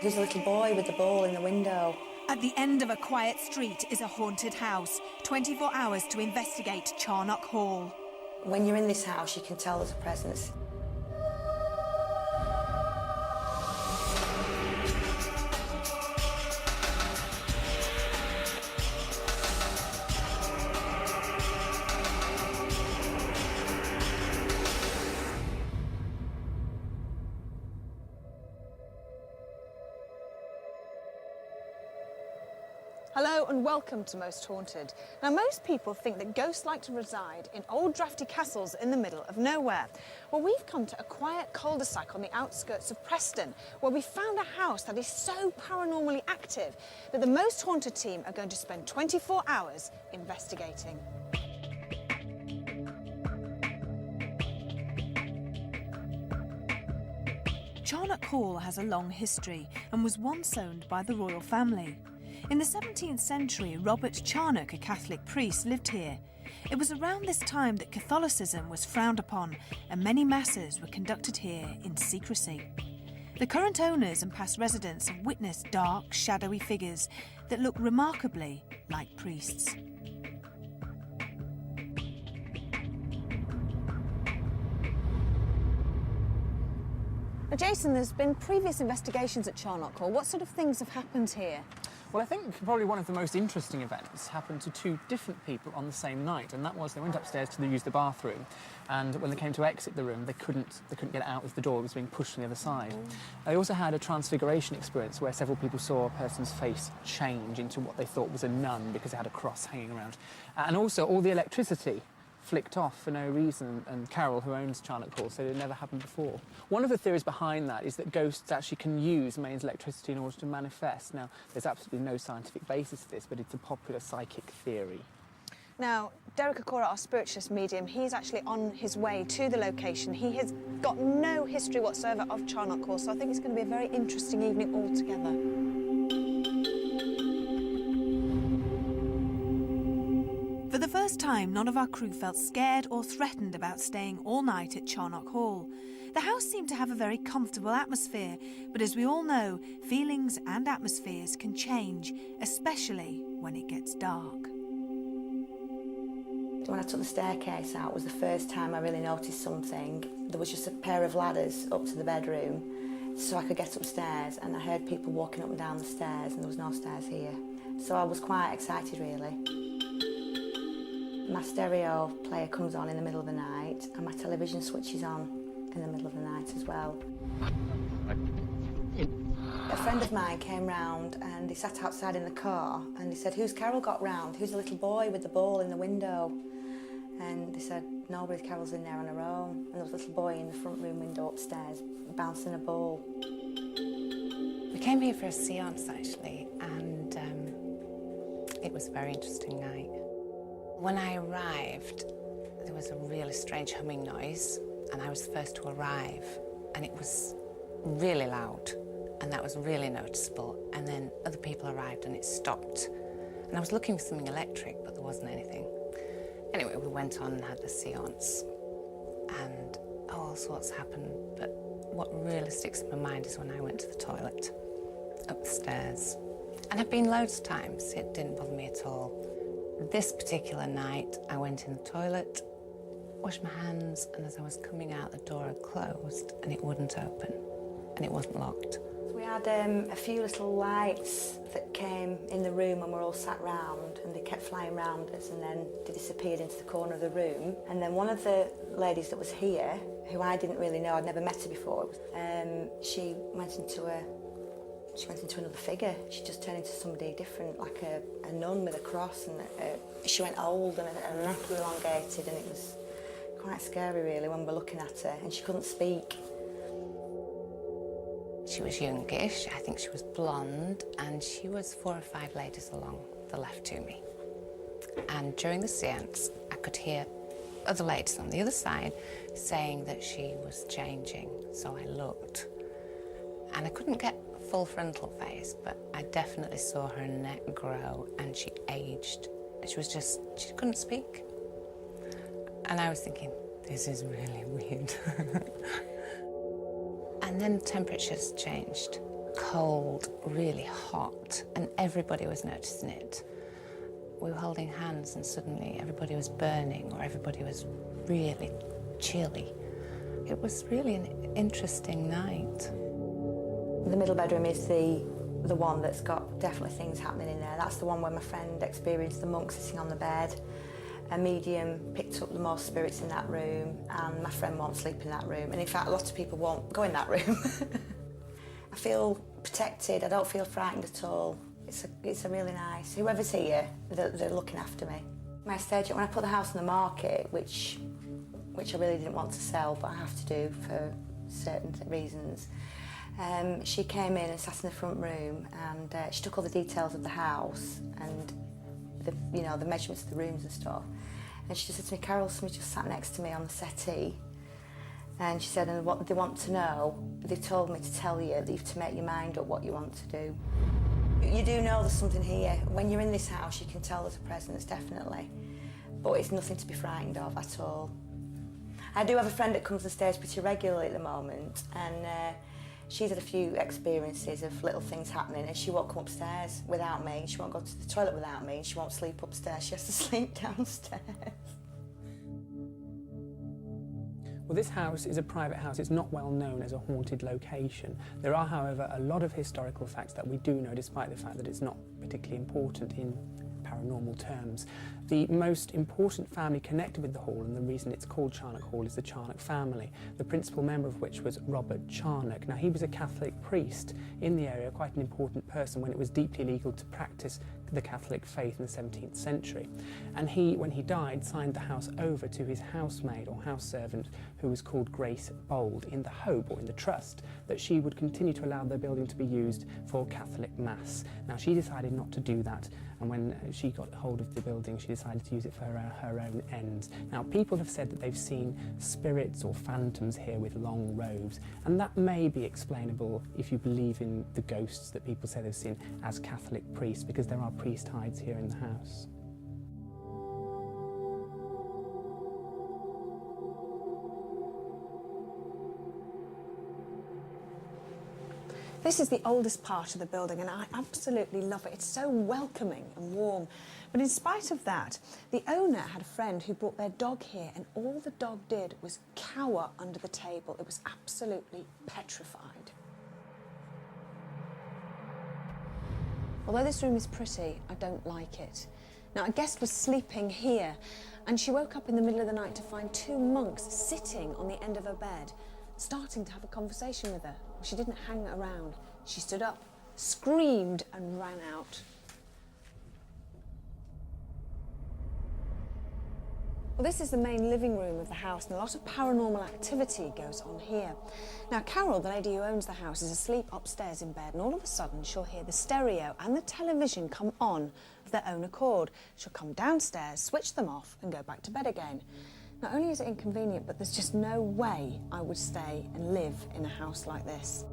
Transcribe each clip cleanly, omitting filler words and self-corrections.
Who's the little boy with the ball in the window? At the end of a quiet street is a haunted house. 24 hours to investigate Charnock Hall. When you're in this house, you can tell there's a presence. Hello and welcome to Most Haunted. Now, most people think that ghosts like to reside in old drafty castles in the middle of nowhere. Well, we've come to a quiet cul-de-sac on the outskirts of Preston, where we found a house that is so paranormally active that the Most Haunted team are going to spend 24 hours investigating. Charnock Hall has a long history and was once owned by the royal family. In the 17th century, Robert Charnock, a Catholic priest, lived here. It was around this time that Catholicism was frowned upon and many masses were conducted here in secrecy. The current owners and past residents have witnessed dark, shadowy figures that look remarkably like priests. Now, Jason, there's been previous investigations at Charnock Hall. What sort of things have happened here? Well, I think probably one of the most interesting events happened to two different people on the same night, and that was they went upstairs to use the bathroom, and when they came to exit the room, they couldn't get out as the door was being pushed from the other side. They also had a transfiguration experience where several people saw a person's face change into what they thought was a nun because they had a cross hanging around, and also all the electricity flicked off for no reason, and Carol, who owns Charnock Hall, said it never happened before. One of the theories behind that is that ghosts actually can use mains electricity in order to manifest. Now, there's absolutely no scientific basis for this, but it's a popular psychic theory. Now, Derek Okora, our spiritualist medium, he's actually on his way to the location. He has got no history whatsoever of Charnock Hall, so I think it's going to be a very interesting evening altogether. For the first time, none of our crew felt scared or threatened about staying all night at Charnock Hall. The house seemed to have a very comfortable atmosphere, but as we all know, feelings and atmospheres can change, especially when it gets dark. When I took the staircase out, was the first time I really noticed something. There was just a pair of ladders up to the bedroom so I could get upstairs, and I heard people walking up and down the stairs, and there was no stairs here. So I was quite excited, really. My stereo player comes on in the middle of the night, and my television switches on in the middle of the night as well. A friend of mine came round and he sat outside in the car and he said, "Who's Carol got round? Who's the little boy with the ball in the window?" And they said, "Nobody, Carol's in there on her own." And there was a little boy in the front room window upstairs bouncing a ball. We came here for a séance actually, and it was a very interesting night. When I arrived, there was a really strange humming noise, and I was the first to arrive, and it was really loud, and that was really noticeable. And then other people arrived and it stopped. And I was looking for something electric, but there wasn't anything. Anyway, we went on and had the séance, and all sorts happened, but what really sticks in my mind is when I went to the toilet, up the stairs. And I've been loads of times, it didn't bother me at all. This particular night, I went in the toilet, washed my hands, and as I was coming out, the door had closed and it wouldn't open, and it wasn't locked. We had a few little lights that came in the room and we're all sat round, and they kept flying round us, and then they disappeared into the corner of the room. And then one of the ladies that was here, who I didn't really know, I'd never met her before, she went into another figure. She just turned into somebody different, like a nun with a cross, and she went old and her neck elongated, and it was quite scary really when we're looking at her, and she couldn't speak. She was youngish, I think she was blonde, and she was 4 or 5 ladies along the left to me. And during the séance, I could hear other ladies on the other side saying that she was changing, so I looked. And I couldn't get full frontal face, but I definitely saw her neck grow, and she aged. She couldn't speak. And I was thinking, this is really weird. And then temperatures changed. cold, really hot, and everybody was noticing it. We were holding hands and suddenly everybody was burning or everybody was really chilly. It was really an interesting night. The middle bedroom is the one that's got definitely things happening in there. That's the one where my friend experienced the monk sitting on the bed. A medium picked up the most spirits in that room, and my friend won't sleep in that room. And in fact, a lot of people won't go in that room. I feel protected. I don't feel frightened at all. It's a really nice. Whoever's here, they're looking after me. My estate agent, when I put the house on the market, which I really didn't want to sell, but I have to do for certain reasons. She came in and sat in the front room, and she took all the details of the house and the measurements of the rooms and stuff. And she just said to me, Carol, somebody just sat next to me on the settee. And she said, and what they want to know, they told me to tell you that you have to make your mind up what you want to do. You do know there's something here. When you're in this house, you can tell there's a presence, definitely. But it's nothing to be frightened of at all. I do have a friend that comes and stays pretty regularly at the moment, and she's had a few experiences of little things happening, and she won't come upstairs without me, she won't go to the toilet without me, and she won't sleep upstairs, she has to sleep downstairs. Well, this house is a private house. It's not well known as a haunted location. There are, however, a lot of historical facts that we do know, despite the fact that it's not particularly important in paranormal terms. The most important family connected with the hall, and the reason it's called Charnock Hall, is the Charnock family, the principal member of which was Robert Charnock. Now, he was a Catholic priest in the area, quite an important person when it was deeply illegal to practice the Catholic faith in the 17th century. And he, when he died, signed the house over to his housemaid or house servant, who was called Grace Bold, in the hope or in the trust that she would continue to allow the building to be used for Catholic Mass. Now, she decided not to do that, and when she got hold of the building, she decided to use it for her own ends. Now, people have said that they've seen spirits or phantoms here with long robes, and that may be explainable if you believe in the ghosts that people say they've seen as Catholic priests, because there are priest hides here in the house. This is the oldest part of the building, and I absolutely love it. It's so welcoming and warm. But in spite of that, the owner had a friend who brought their dog here, and all the dog did was cower under the table. It was absolutely petrified. Although this room is pretty, I don't like it. Now, a guest was sleeping here, and she woke up in the middle of the night to find two monks sitting on the end of her bed, starting to have a conversation with her. She didn't hang around. She stood up, screamed, and ran out. Well, this is the main living room of the house, and a lot of paranormal activity goes on here. Now, Carol, the lady who owns the house, is asleep upstairs in bed, and all of a sudden she'll hear the stereo and the television come on of their own accord. She'll come downstairs, switch them off, and go back to bed again. Not only is it inconvenient, but there's just no way I would stay and live in a house like this.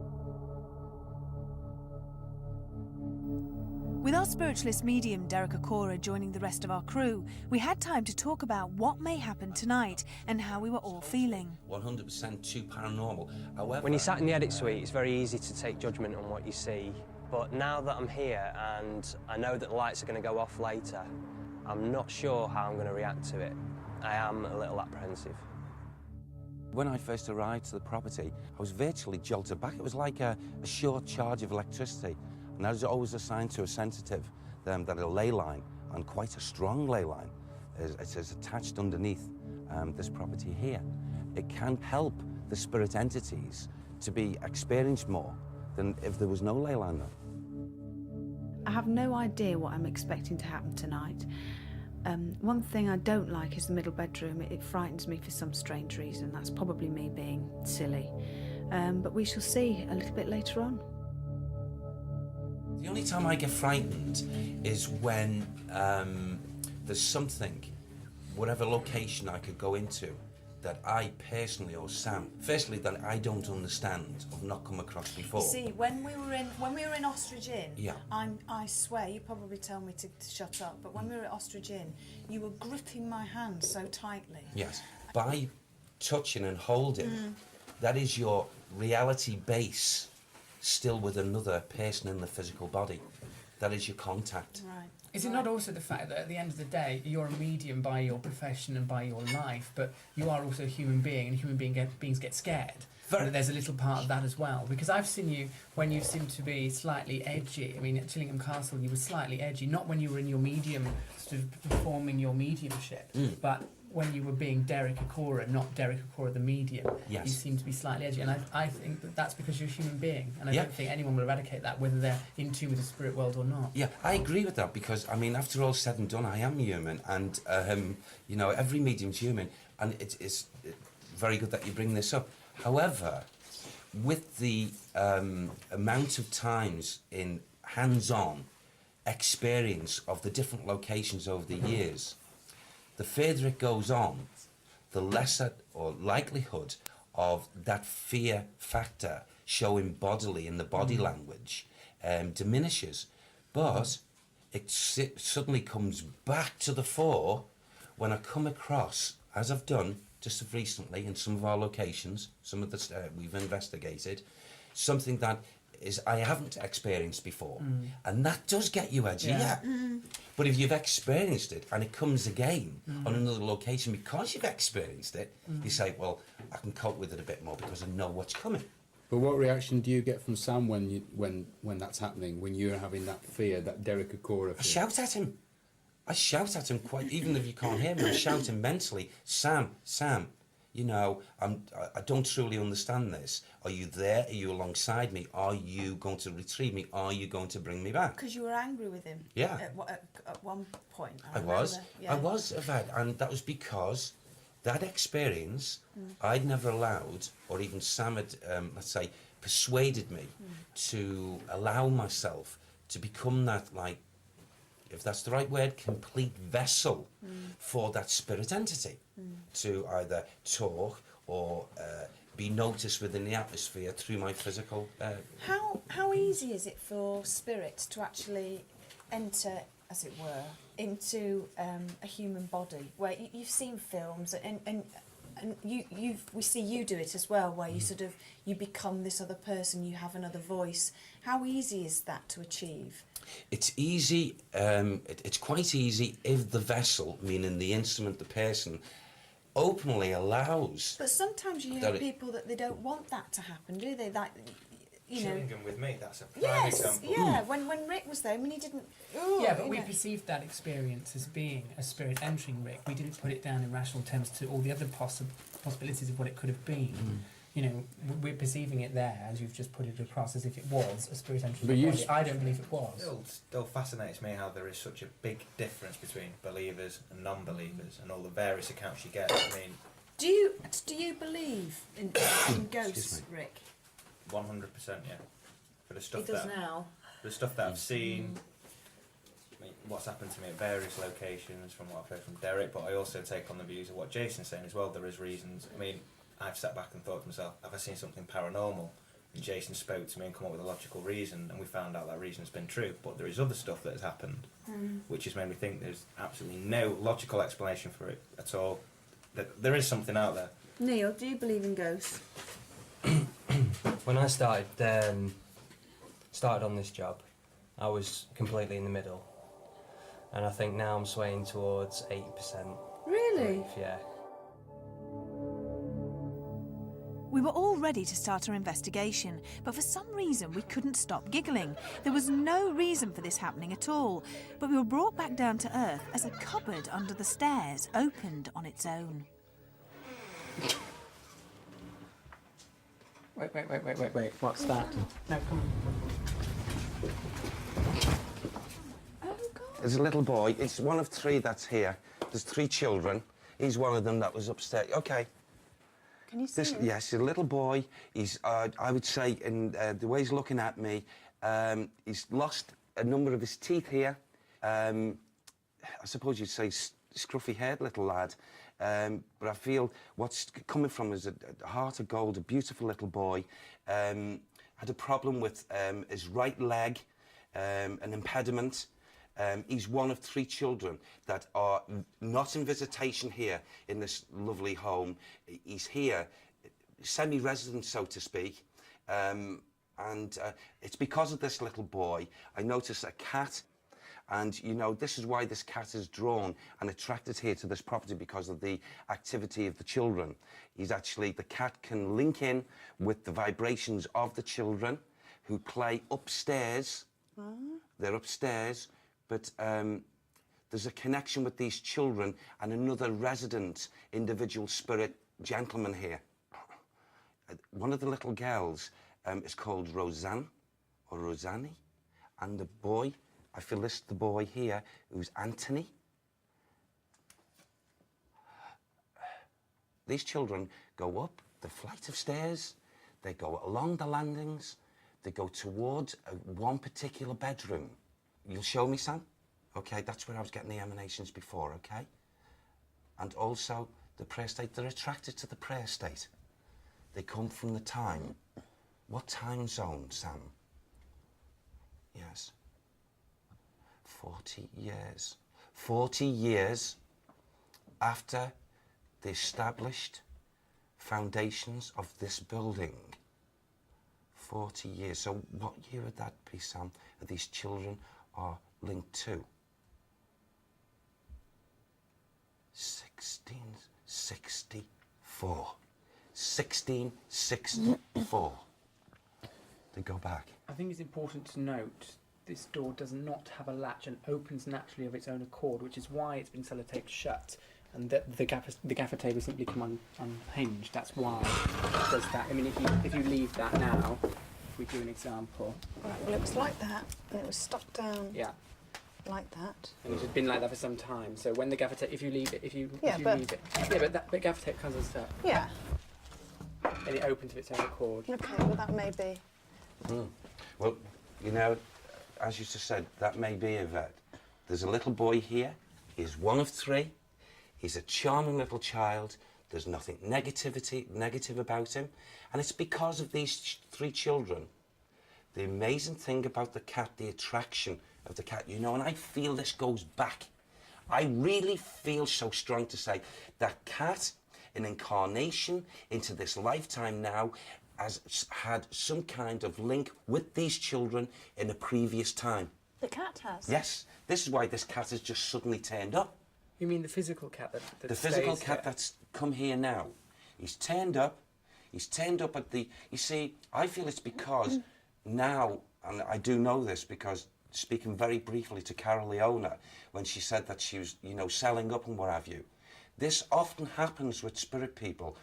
With our spiritualist medium, Derek Okora, joining the rest of our crew, we had time to talk about what may happen tonight and how we were all feeling. 100% too paranormal. However, when you're sat in the edit suite, it's very easy to take judgment on what you see. But now that I'm here and I know that the lights are going to go off later, I'm not sure how I'm going to react to it. I am a little apprehensive. when I first arrived to the property, I was virtually jolted back. It was like a short charge of electricity. And I was always assigned to a sensitive that a ley line, and quite a strong ley line, is attached underneath this property here. It can help the spirit entities to be experienced more than if there was no ley line there. I have no idea what I'm expecting to happen tonight. One thing I don't like is the middle bedroom. It frightens me for some strange reason. That's probably me being silly. But we shall see a little bit later on. The only time I get frightened is when there's something, whatever location I could go into, that I personally, or Sam, firstly, that I don't understand, or not come across before. You see, when we were in Ostrich Inn, yeah. I swear, you probably told me to shut up, but when we were at Ostrich Inn, you were gripping my hand so tightly. Yes. By touching and holding, that is your reality base still with another person in the physical body. That is your contact. Right. Is it not also the fact that at the end of the day, you're a medium by your profession and by your life, but you are also a human being, and human beings get scared? And that there's a little part of that as well. Because I've seen you when you seem to be slightly edgy. I mean, at Chillingham Castle, you were slightly edgy, not when you were in your medium, sort of performing your mediumship, but when you were being Derek Akora, not Derek Akora the medium, Yes. you seem to be slightly edgy. And I think that that's because you're a human being. And I don't think anyone will eradicate that, whether they're in tune with the spirit world or not. Yeah, I agree with that, because, I mean, after all said and done, I am human, and, you know, every medium's human, and it's very good that you bring this up. However, with the amount of times in hands-on experience of the different locations over the years, the further it goes on, the lesser or likelihood of that fear factor showing bodily in the body language diminishes. But it suddenly comes back to the fore when I come across, as I've done just of recently in some of our locations, some of the we've investigated, something that is I haven't experienced before, and that does get you edgy. But if you've experienced it and it comes again on another location because you've experienced it, you say, well, I can cope with it a bit more because I know what's coming. But what reaction do you get from Sam when that's happening, when you're having that fear, that Derek Akora fear? I shout at him. I shout at him quite, even if you can't hear me, I shout him mentally, Sam, you know, I don't truly understand this. Are you there? Are you alongside me? Are you going to retrieve me? Are you going to bring me back? Because you were angry with him. Yeah. At one point. I was, Yvette, and that was because that experience I'd never allowed, or even Sam had, let's say, persuaded me to allow myself to become that, like, if that's the right word, complete vessel for that spirit entity to either talk or be noticed within the atmosphere through my physical... How easy is it for spirits to actually enter, as it were, into a human body? Where you've seen films and we see you do it as well, where you sort of, you become this other person, you have another voice. How easy is that to achieve? It's easy, it's quite easy if the vessel, meaning the instrument, the person, openly allows... But sometimes you hear people that they don't want that to happen, do they? That, you know... Chillingham with me, that's a prime example. Yeah, when Rick was there, I mean, he didn't... But we perceived that experience as being a spirit entering Rick. We didn't put it down in rational terms to all the other possibilities of what it could have been. You know, we're perceiving it there, as you've just put it across, as if it was a spirit entering the body. I don't believe it was. It still fascinates me how there is such a big difference between believers and non-believers and all the various accounts you get. I mean... Do you believe in ghosts, Rick? 100%, yeah. For the stuff He does now. For the stuff that I've seen, I mean, what's happened to me at various locations, from what I've heard from Derek, but I also take on the views of what Jason's saying as well. There is reasons. I mean, I've sat back and thought to myself, have I seen something paranormal? And Jason spoke to me and come up with a logical reason, and we found out that reason's been true. But there is other stuff that has happened, which has made me think there's absolutely no logical explanation for it at all. That there is something out there. Neil, do you believe in ghosts? When I started on this job, I was completely in the middle, and I think now I'm swaying towards 80%. Really? Belief, yeah. We were all ready to start our investigation, but for some reason we couldn't stop giggling. There was no reason for this happening at all, but we were brought back down to earth as a cupboard under the stairs opened on its own. Wait, what's that? No, come on. Oh, God. There's a little boy, it's one of three that's here. There's 3 children. He's one of them that was upstairs. Okay. Can you see him? Yes, a little boy. He's, I would say, in the way he's looking at me, he's lost a number of his teeth here. I suppose you'd say scruffy-haired little lad. But I feel what's coming from is a heart of gold, a beautiful little boy. Had a problem with his right leg, an impediment. He's one of 3 children that are not in visitation here in this lovely home. He's here, semi-resident, so to speak. And it's because of this little boy. I noticed a cat, and you know, this is why this cat is drawn and attracted here to this property, because of the activity of the children. The cat can link in with the vibrations of the children who play upstairs. They're upstairs, but there's a connection with these children and another resident, individual spirit gentleman here. One of the little girls is called Roseanne, or Rosannie, and the boy, I feel this is the boy here, who's Anthony. These children go up the flight of stairs, they go along the landings, they go towards one particular bedroom. You'll show me, Sam? Okay, that's where I was getting the emanations before, okay? And also, the prayer state, they're attracted to the prayer state. They come from the time. What time zone, Sam? Yes. 40 years. 40 years after the established foundations of this building. 40 years. So what year would that be, Sam, that these children are linked to? 1664. 1664. To go back. I think it's important to note this door does not have a latch and opens naturally of its own accord, which is why it's been sellotaped shut, and that the gaffer tape simply come unhinged. That's why it does that. I mean, if you leave that now, if we do an example. Right, well, it was like that, and it was stuck down. Yeah. Like that. And it's been like that for some time. So when the gaffer tape, if you leave it, leave it, but gaffer tape comes unstuck. Yeah. And it opens of its own accord. Okay, well that may be. Well, you know, as you just said, that may be Yvette. There's a little boy here. He's one of 3. He's a charming little child. There's nothing negative about him. And it's because of these 3 children. The amazing thing about the cat, the attraction of the cat, you know, and I feel this goes back. I really feel so strong to say that cat, an incarnation into this lifetime now, has had some kind of link with these children in a previous time. The cat has? Yes. This is why this cat has just suddenly turned up. You mean the physical cat that the physical stays cat here? That's come here now. He's turned up. He's turned up at the... You see, I feel it's because now, and I do know this because speaking very briefly to Carol Leona, when she said that she was, you know, selling up and what have you, this often happens with spirit people,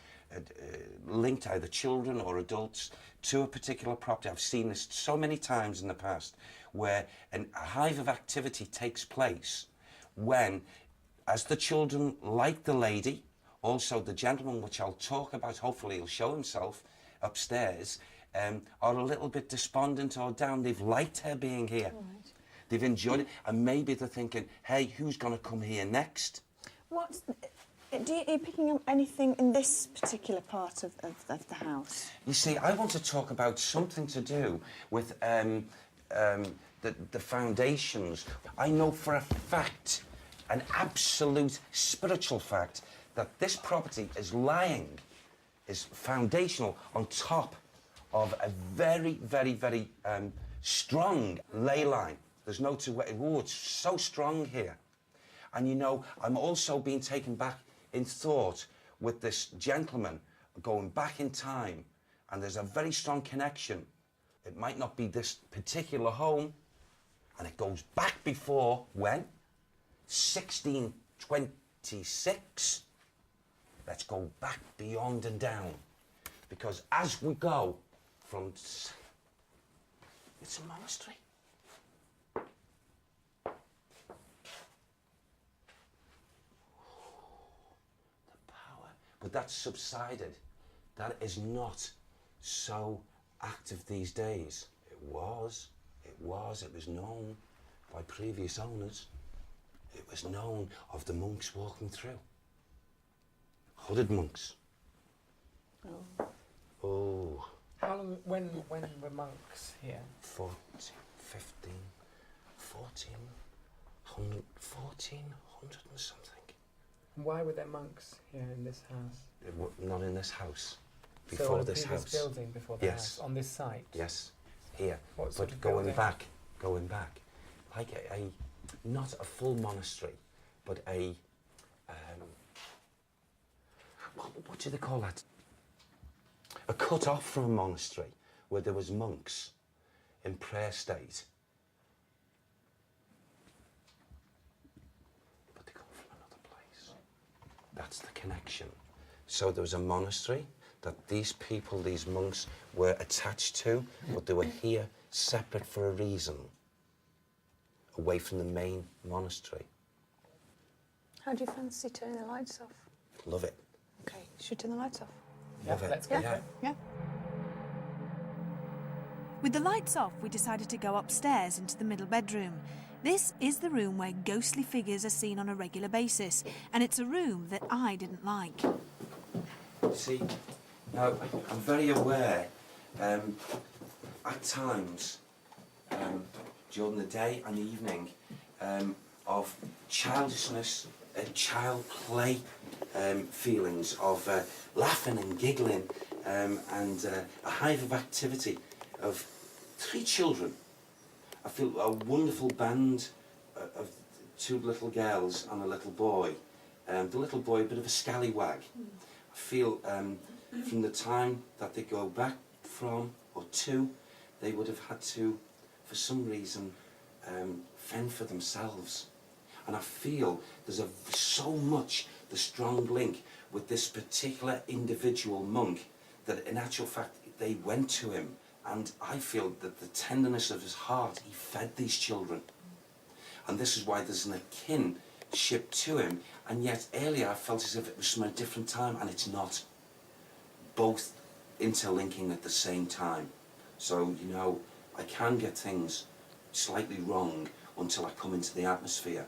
linked either children or adults to a particular property. I've seen this so many times in the past, where a hive of activity takes place when, as the children like the lady, also the gentleman, which I'll talk about, hopefully he'll show himself upstairs, are a little bit despondent or down. They've liked her being here. Right. They've enjoyed it, and maybe they're thinking, hey, who's going to come here next? Are you picking up anything in this particular part of the house? You see, I want to talk about something to do with the foundations. I know for a fact, an absolute spiritual fact, that this property is foundational on top of a very, very, very strong ley line. There's no two ways. Oh, it's so strong here. And you know, I'm also being taken back in thought with this gentleman going back in time, and there's a very strong connection. It might not be this particular home, and it goes back before when? 1626. Let's go back beyond and down, because as we go from... It's a monastery. But that's subsided. That is not so active these days. It was known by previous owners. It was known of the monks walking through. Hooded monks. Oh. How long, when were monks here? 1400 and something. Why were there monks here in this house? Not in this house. Before this house. Building before the house, on this site? Yes. here. What sort But of going building? back, like a not a full monastery, but a what do they call that? A cut off from a monastery where there was monks in prayer state. But they come from another place. That's the connection. So there was a monastery that these people, these monks, were attached to, but they were here separate for a reason, away from the main monastery. How do you fancy turning the lights off? Love it. Okay, should we turn the lights off? Love it. Let's go. Yeah. Yeah. With the lights off, we decided to go upstairs into the middle bedroom. This is the room where ghostly figures are seen on a regular basis, and it's a room that I didn't like. See, now, I'm very aware, at times, during the day and the evening, of childishness, child play, feelings of laughing and giggling, and a hive of activity of 3 children. I feel a wonderful band of 2 little girls and a little boy. The little boy, a bit of a scallywag. I feel from the time that they go back from or to, they would have had to, for some reason, fend for themselves. And I feel there's so much the strong link with this particular individual monk that in actual fact they went to him, and I feel that the tenderness of his heart, he fed these children. And this is why there's an kinship to him, and yet earlier I felt as if it was from a different time, and it's not. Both interlinking at the same time. So, you know, I can get things slightly wrong until I come into the atmosphere.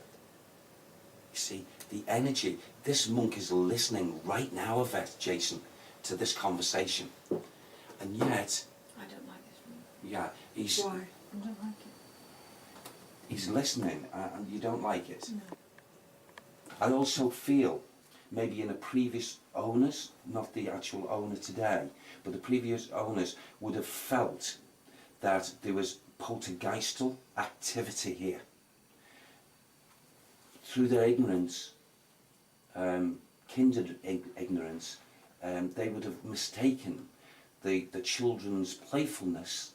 You see, the energy, this monk is listening right now, Yvette, Jason, to this conversation. And yet... I don't like this room. Yeah, he's... Why? I don't like it. He's listening, and you don't like it. No. I also feel, maybe in the previous owners, not the actual owner today, but the previous owners would have felt that there was poltergeistal activity here. Through their ignorance, kindred ignorance, they would have mistaken the children's playfulness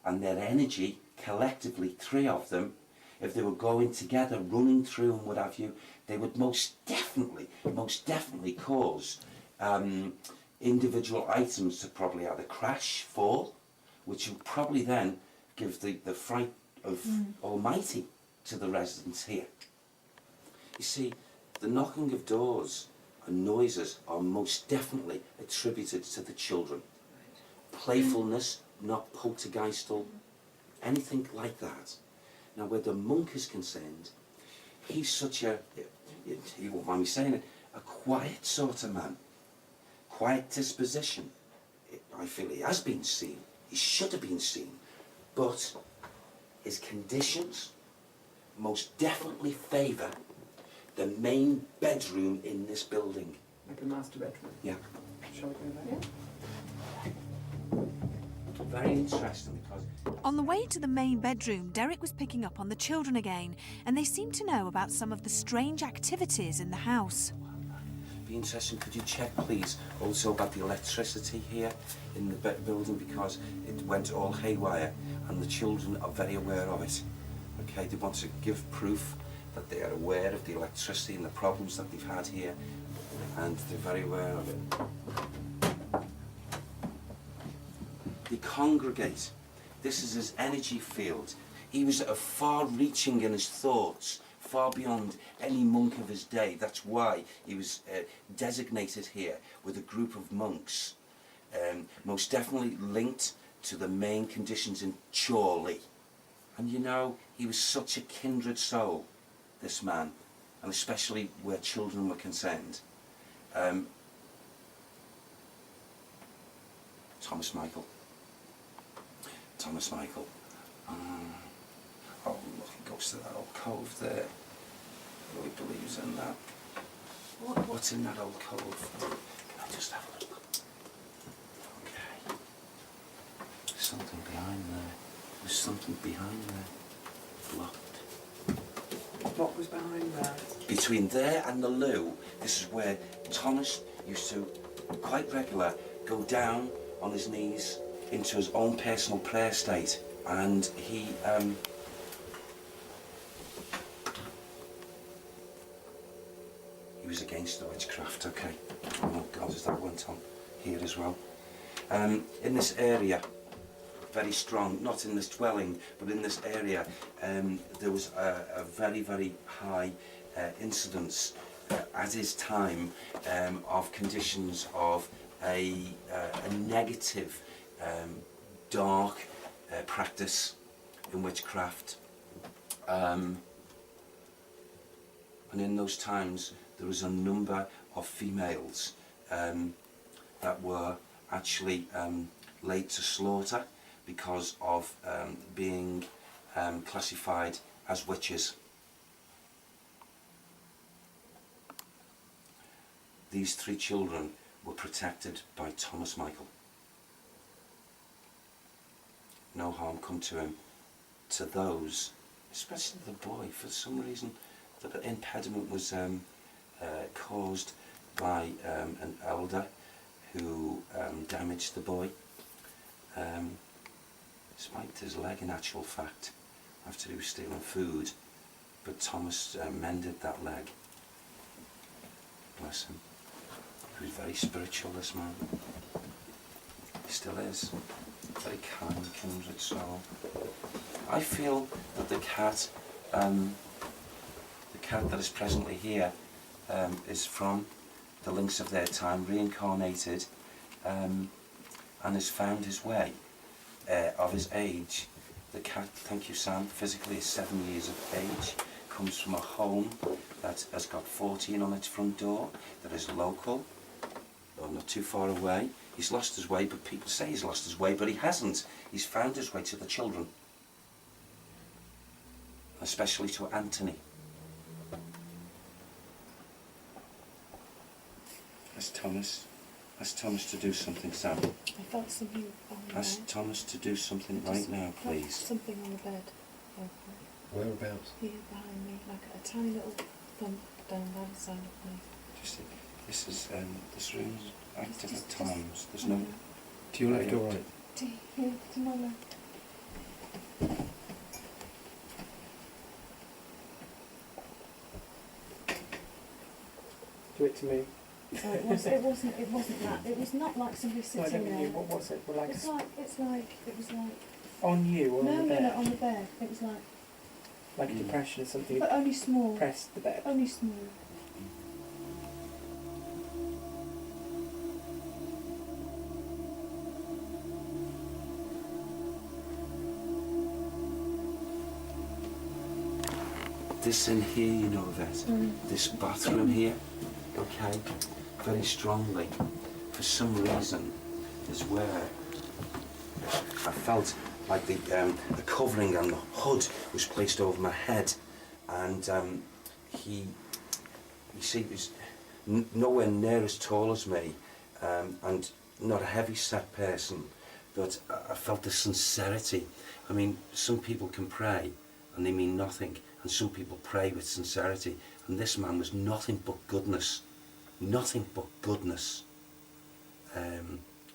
and their energy, collectively 3 of them, if they were going together, running through and what have you, they would most definitely cause individual items to probably either crash, fall, which would probably then give the fright of Almighty to the residents here. You see, the knocking of doors and noises are most definitely attributed to the children. Playfulness, not poltergeistal, anything like that. Now, where the monk is concerned, he's such a, he won't mind me saying it, a quiet sort of man. Quiet disposition. I feel he has been seen. He should have been seen. But his conditions most definitely favour the main bedroom in this building. Like a master bedroom? Yeah. Shall we go there? Very interesting because... On the way to the main bedroom, Derek was picking up on the children again, and they seemed to know about some of the strange activities in the house. Be interesting, could you check please also about the electricity here in the building, because it went all haywire and the children are very aware of it. Okay, they want to give proof that they are aware of the electricity and the problems that they've had here, and they're very aware of it. They congregate. This is his energy field. He was far-reaching in his thoughts, far beyond any monk of his day. That's why he was designated here with a group of monks, most definitely linked to the main conditions in Chorley. And you know, he was such a kindred soul, this man, and especially where children were concerned. Thomas Michael. Oh, look, he goes to that old cove there. Really believes in that. What's in that old cove? Can I just have a look? Okay. There's something behind there. There's something behind there. Locked. What was behind there? Between there and the loo, this is where Thomas used to, quite regular, go down on his knees into his own personal prayer state. And he was against the witchcraft, okay. Oh God, as that went on here as well. In this area, very strong, not in this dwelling, but in this area, there was a very, very high incidence at his time of conditions of a negative, dark practice in witchcraft. And in those times, there was a number of females that were actually laid to slaughter because of being classified as witches. These 3 children were protected by Thomas Michael. No harm come to him. To those, especially the boy, for some reason, the impediment was caused by an elder who damaged the boy. Spiked his leg in actual fact after he was stealing food, but Thomas mended that leg. Bless him. He was very spiritual, this man. He still is. Very kind, kindred soul. I feel that the cat that is presently here is from the links of their time, reincarnated, and has found his way. Of his age, the cat, thank you Sam, physically is 7 years of age, comes from a home that has got 14 on its front door, that is local, or not too far away. He's lost his way, but people say he's lost his way, but he hasn't. He's found his way to the children, especially to Anthony. Ask Thomas to do something, Sam. I felt something on the Ask bed. Thomas to do something right now, please. Something on the bed. Whereabouts? Here behind me, like a tiny little thump down the other side of me. Just, this room's active at times. There's no... To your left or right? Here, to my left. Do it to me. So it wasn't that. It was not like somebody No, I sitting don't mean there. you. What was it? Well, like It was like. on you or on the bed? No, on the bed. It was Like a depression or something. but only small. Pressed the bed. Only small. This in here, you know, Yvette, this bathroom here, okay, very strongly, for some reason, is where I felt like the covering and the hood was placed over my head, and he was nowhere near as tall as me, and not a heavy-set person, but I felt the sincerity. I mean, some people can pray and they mean nothing, and some people pray with sincerity, and this man was nothing but goodness,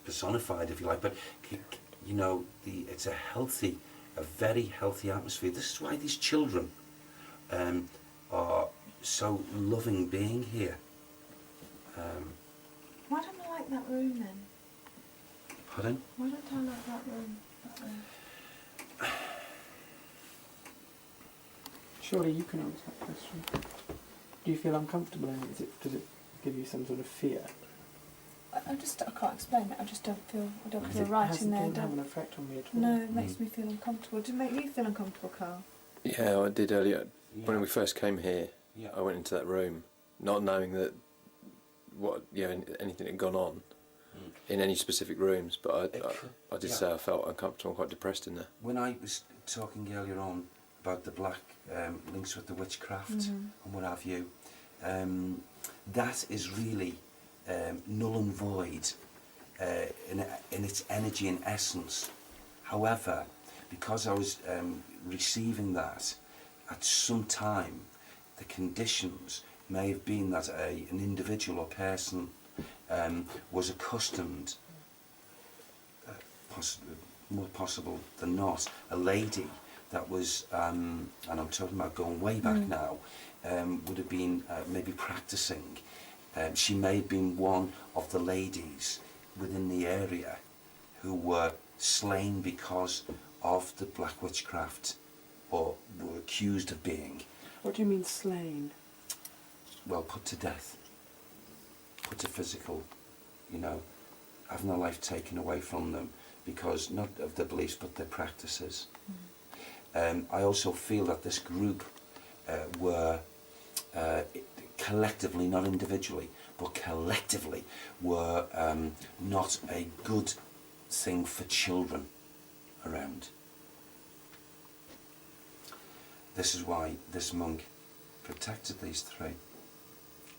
personified, if you like. But you know, it's a very healthy atmosphere. This is why these children are so loving being here. Why don't I like that room then? Pardon? Why don't I like that room? Surely you can answer that question. Do you feel uncomfortable in it? Does it give you some sort of fear? I can't explain it. I just don't feel right in there. It doesn't have an effect on me at all. No, it makes me feel uncomfortable. Did it make you feel uncomfortable, Carl? Yeah, I did earlier. Yeah. When we first came here, Yeah. I went into that room, not knowing that anything had gone on in any specific rooms, but I did say I felt uncomfortable and quite depressed in there. When I was talking earlier on about the black links with the witchcraft and what have you, that is really null and void in its energy and essence. However, because I was receiving that at some time, the conditions may have been that an individual or person was accustomed, more possible than not, a lady that was, and I'm talking about going way back now, would have been maybe practicing. She may have been one of the ladies within the area who were slain because of the black witchcraft, or were accused of being. What do you mean slain? Well, put to death, put to physical, you know, having their life taken away from them because not of their beliefs but their practices. I also feel that this group were collectively, not individually, but collectively were not a good thing for children around. This is why this monk protected these three,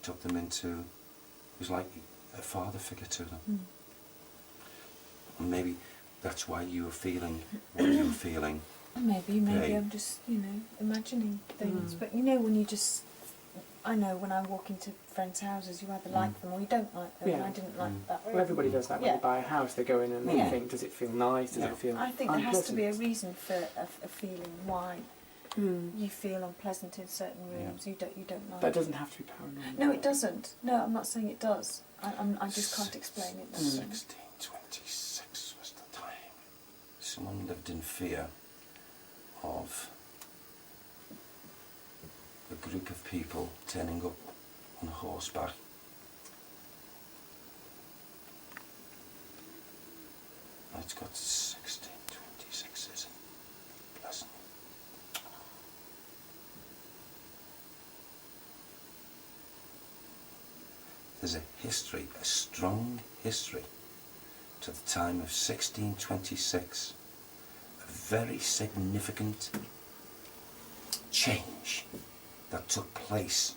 took them into, it was like a father figure to them. And maybe that's why you were feeling what you were feeling. Maybe I'm just, imagining things. But when you just, I know when I walk into friends' houses, you either like them or you don't like them, and I didn't like that. Well, everybody does that when they buy a house. They go in and they think, does it feel nice? Does it feel I think there has to be a reason for a feeling why you feel unpleasant in certain rooms. You don't like. That doesn't have to be paranormal. No, it doesn't. No, I'm not saying it does. I just can't explain it. 1626 was the time. Someone lived in fear of a group of people turning up on horseback. It's got 1626, isn't it? Pleasant. There's a history, a strong history, to the time of 1626. A very significant change that took place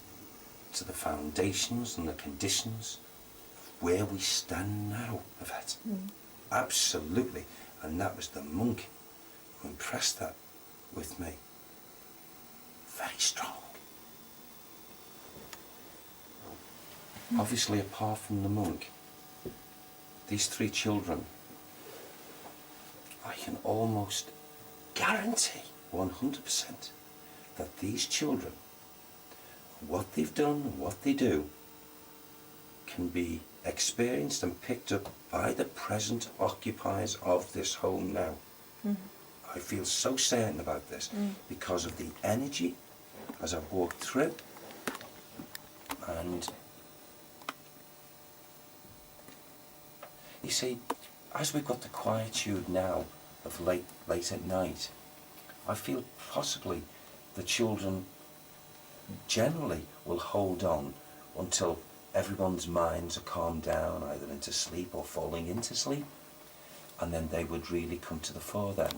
to the foundations and the conditions of where we stand now of it. Absolutely. And that was the monk who impressed that with me. Very strong. Obviously, apart from the monk, these three children, I can almost guarantee 100% that these children, what they've done and what they do, can be experienced and picked up by the present occupiers of this home now. I feel so certain about this because of the energy as I've walked through, and you see, as we've got the quietude now of late at night, I feel possibly the children generally will hold on until everyone's minds are calmed down, either into sleep or falling into sleep, and then they would really come to the fore then.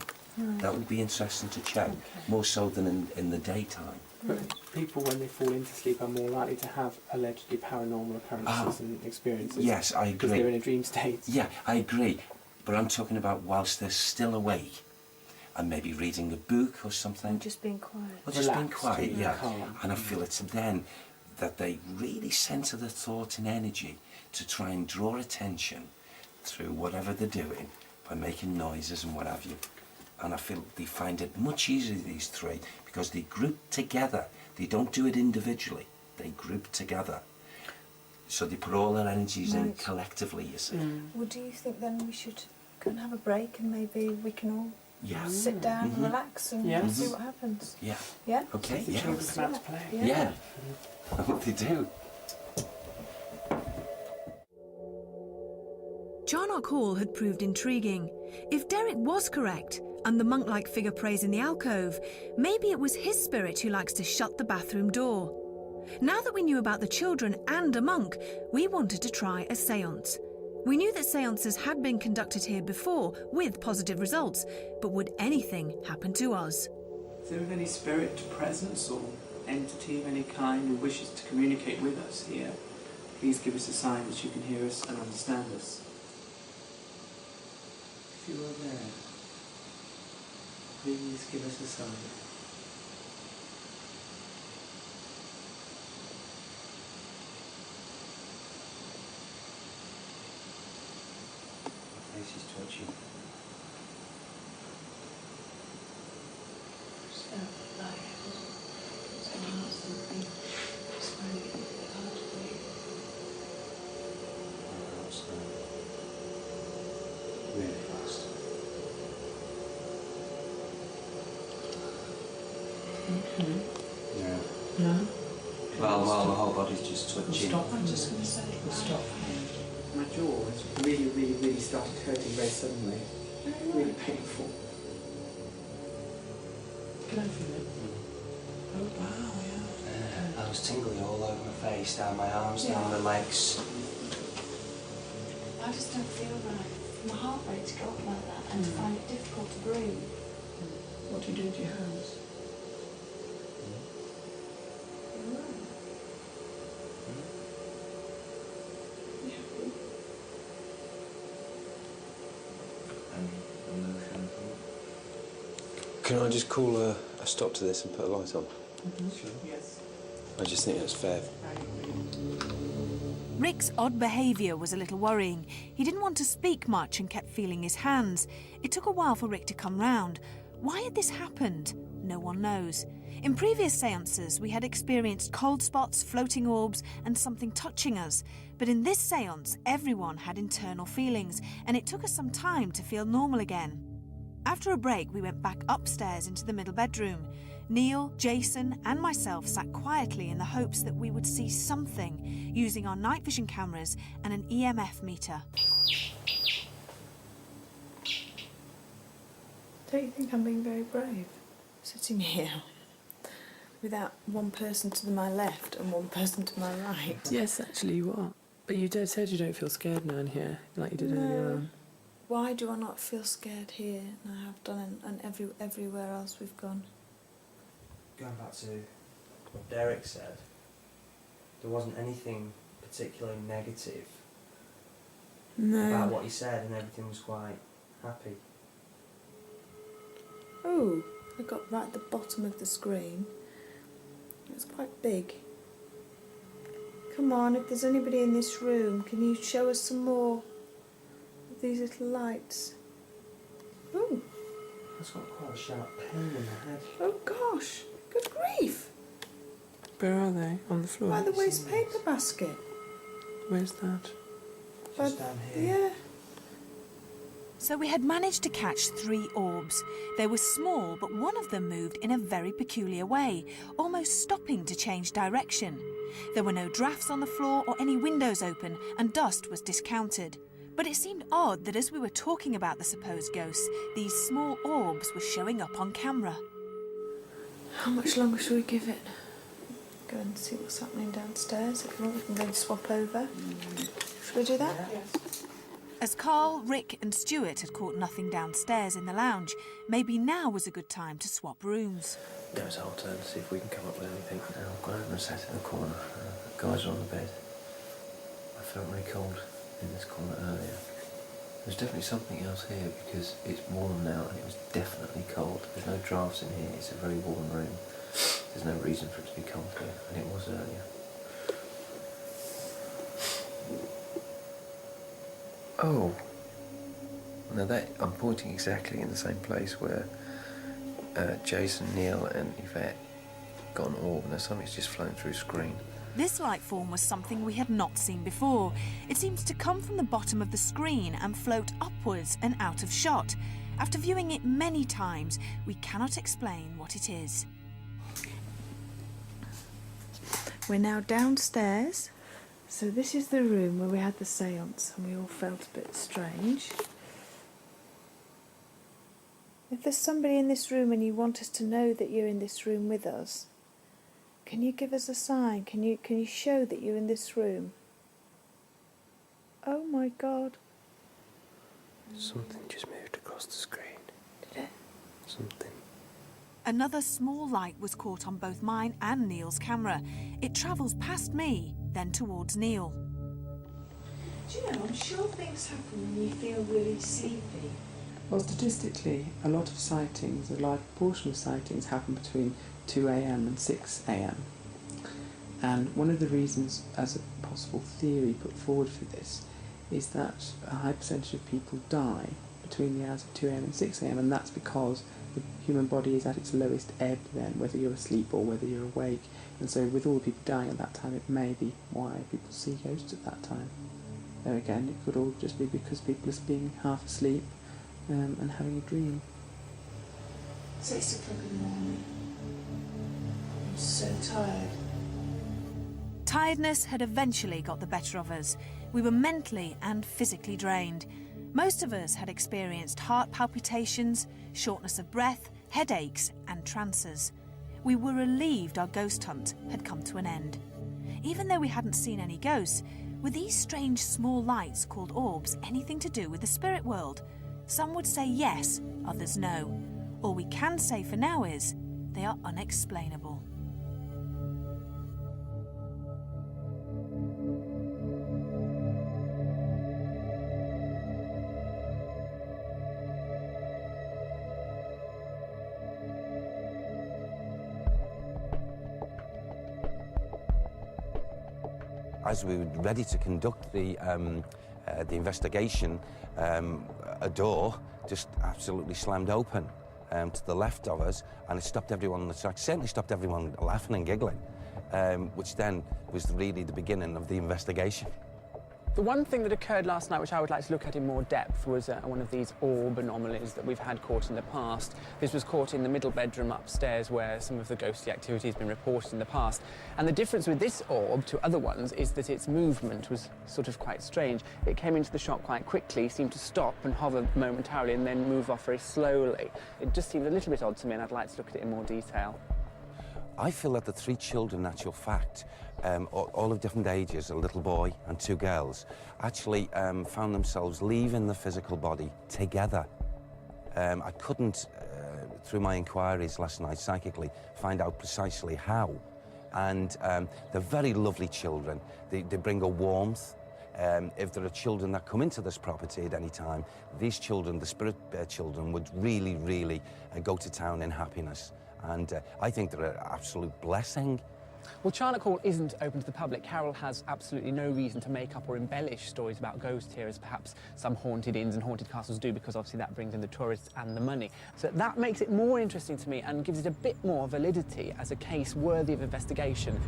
That would be interesting to check, more so than in the daytime. But people, when they fall into sleep, are more likely to have allegedly paranormal occurrences and experiences. Yes, I agree. Because they're in a dream state. Yeah, I agree. But I'm talking about whilst they're still awake and maybe reading a book or something. Just being quiet. Or just being quiet, yeah. Calm. And I feel it's then that they really centre their thought and energy to try and draw attention through whatever they're doing by making noises and what have you. And I feel they find it much easier, these three, because they group together. They don't do it individually. They group together. So they put all their energies in collectively, you see. Well, do you think then we should go and have a break and maybe we can all sit down and relax and see what happens? Yeah. Yeah? Okay, The children come out to play. Yeah. I hope they do. Charnock Hall had proved intriguing. If Derek was correct, and the monk-like figure prays in the alcove, maybe it was his spirit who likes to shut the bathroom door. Now that we knew about the children and a monk, we wanted to try a séance. We knew that séances had been conducted here before, with positive results, but would anything happen to us? Is there any spirit, presence, or entity of any kind who wishes to communicate with us here? Please give us a sign that you can hear us and understand us. If you are there, Please give us a sign. My face is twitching. So, like, someone else something. It's finding it a bit hard to breathe. Really fast. Okay. Yeah. No? Well, my whole body's just twitching. Stop. I'm just going to say it. Stop. My jaw has really, really, really started hurting very suddenly. Really painful. Can I feel it? Oh, wow, yeah. I was tingling all over my face, down my arms, down my legs. I just don't feel right. My heart rate to go up like that and to find it difficult to breathe. What do you do to your hands? Can I just call a stop to this and put a light on? Sure. Yes. I just think that's fair. Rick's odd behaviour was a little worrying. He didn't want to speak much and kept feeling his hands. It took a while for Rick to come round. Why had this happened? No one knows. In previous seances, we had experienced cold spots, floating orbs, and something touching us. But in this seance, everyone had internal feelings, and it took us some time to feel normal again. After a break, we went back upstairs into the middle bedroom. Neil, Jason, and myself sat quietly in the hopes that we would see something, using our night vision cameras and an EMF meter. Don't you think I'm being very brave? Sitting here without one person to my left and one person to my right. Yes, actually you are. But you said you don't feel scared now in here, like you did earlier on. Why do I not feel scared here? And I have done and everywhere else we've gone. Going back to what Derek said, there wasn't anything particularly negative about what he said, and everything was quite happy. Oh, I got right at the bottom of the screen. It's quite big. Come on, if there's anybody in this room, can you show us some more of these little lights? Oh. That's got quite a sharp pain in the head. Oh gosh, good grief. Where are they? On the floor? By the waste paper basket. Where's that? Just down here. Yeah. So we had managed to catch 3 orbs. They were small, but one of them moved in a very peculiar way, almost stopping to change direction. There were no drafts on the floor or any windows open, and dust was discounted. But it seemed odd that as we were talking about the supposed ghosts, these small orbs were showing up on camera. How much longer should we give it? Go and see what's happening downstairs. If not, we can go and swap over. Should we do that? Yes. As Carl, Rick and Stuart had caught nothing downstairs in the lounge, maybe now was a good time to swap rooms. Now it's our turn to see if we can come up with anything. Now I've gone over and sat in the corner. The guys are on the bed. I felt really cold in this corner earlier. There's definitely something else here because it's warm now and it was definitely cold. There's no drafts in here, it's a very warm room. There's no reason for it to be cold here, and it was earlier. Oh, now that I'm pointing exactly in the same place where Jason, Neil and Yvette got an orb, and there's something's just flown through screen. This light form was something we had not seen before. It seems to come from the bottom of the screen and float upwards and out of shot. After viewing it many times, we cannot explain what it is. We're now downstairs. So this is the room where we had the séance and we all felt a bit strange. If there's somebody in this room and you want us to know that you're in this room with us, can you give us a sign? Can you show that you're in this room? Oh my God. Something just moved across the screen. Did it? Something. Another small light was caught on both mine and Neil's camera. It travels past me, then towards Neil. Do you know, I'm sure things happen when you feel really sleepy. Well, statistically, a lot of sightings, a large proportion of sightings happen between 2 a.m. and 6 a.m. And one of the reasons, as a possible theory put forward for this, is that a high percentage of people die between the hours of 2 a.m. and 6 a.m. and that's because the human body is at its lowest ebb then, whether you're asleep or whether you're awake. And so with all the people dying at that time, it may be why people see ghosts at that time. Though again, it could all just be because people are being half asleep and having a dream. 6 o'clock in the morning. I'm so tired. Tiredness had eventually got the better of us. We were mentally and physically drained. Most of us had experienced heart palpitations, shortness of breath, headaches and trances. We were relieved our ghost hunt had come to an end. Even though we hadn't seen any ghosts, were these strange small lights called orbs anything to do with the spirit world? Some would say yes, others no. All we can say for now is they are unexplainable. As we were ready to conduct the investigation, a door just absolutely slammed open to the left of us, and it stopped everyone on the track. Certainly stopped everyone laughing and giggling, which then was really the beginning of the investigation. The one thing that occurred last night, which I would like to look at in more depth, was one of these orb anomalies that we've had caught in the past. This was caught in the middle bedroom upstairs where some of the ghostly activity has been reported in the past. And the difference with this orb to other ones is that its movement was sort of quite strange. It came into the shop quite quickly, seemed to stop and hover momentarily and then move off very slowly. It just seemed a little bit odd to me, and I'd like to look at it in more detail. I feel that the three children, in actual fact, all of different ages, a little boy and two girls, actually found themselves leaving the physical body together. I couldn't, through my inquiries last night psychically, find out precisely how. And they're very lovely children. They bring a warmth. If there are children that come into this property at any time, these children, the spirit children, would really, really go to town in happiness. And I think they're an absolute blessing. Well, Charnock Hall isn't open to the public. Carol has absolutely no reason to make up or embellish stories about ghosts here, as perhaps some haunted inns and haunted castles do, because obviously that brings in the tourists and the money. So that makes it more interesting to me and gives it a bit more validity as a case worthy of investigation.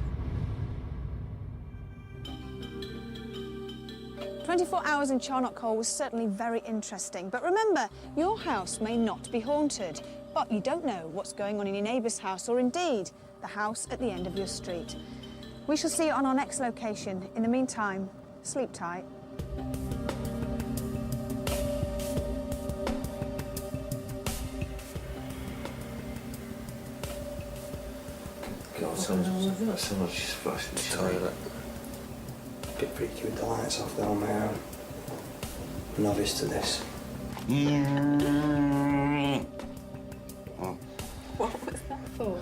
24 hours in Charnock Hall was certainly very interesting, but remember, your house may not be haunted, but you don't know what's going on in your neighbour's house, or indeed the house at the end of your street. We shall see you on our next location. In the meantime, sleep tight. God, someone's just flushed the toilet. A bit freaky with the lights off though on my own. Novice to this. What was that for?